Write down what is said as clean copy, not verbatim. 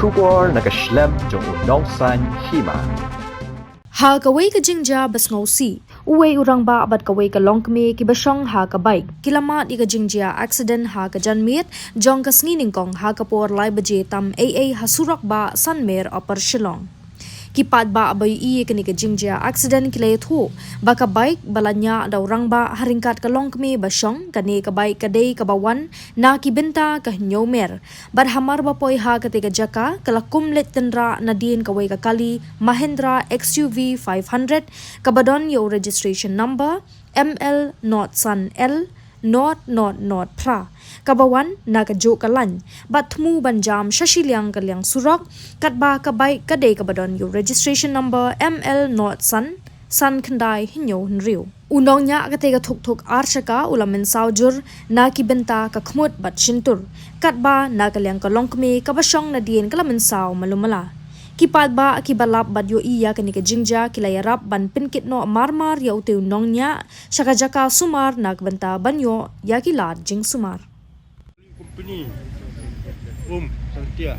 Shubor nakaslem jong unongsan Hima. Ha kaway ka jingja bas ngausi. Uwe urang ba abat kaway ka longkme ki basong ha ka bike. Kilamat ika jingjia accident ha ka janmit. Jong ka sngining kong ha ka por lai baje tam AA hasurak ba sanmer upper Shillong. Kipat ba abay iye kani ka jingjia accident kilay thu. Baka bike balanya daw Rangbah haringkat ka longkme basong kani ka bike kaday kabawan na kibenta ka hinyomer. Barhamar ba poy ha katika jaka kalakum Leit Tynrah na din kaway kakali Mahindra XUV 500 kabadon yo registration number ML not Sun L not pra kabawan nakajo kalan batmu banjam Shillong kalyang surak katba kabay kaday kabadon yo registration number ML not Sun khandai hinyo hinriu unong nya katega thuk arshaka ula Mynsaw jur na kibenta ka khmut bat shintur katba nakalyang kalongkme kabasong na din kala Mynsaw malumala kipat ba akibalap badyo iya kanika jingja kilayarap ban pinkit no marmar ya uteu nongnya shakajaka sumar nagbenta banyo ya kilat jing sumar company santia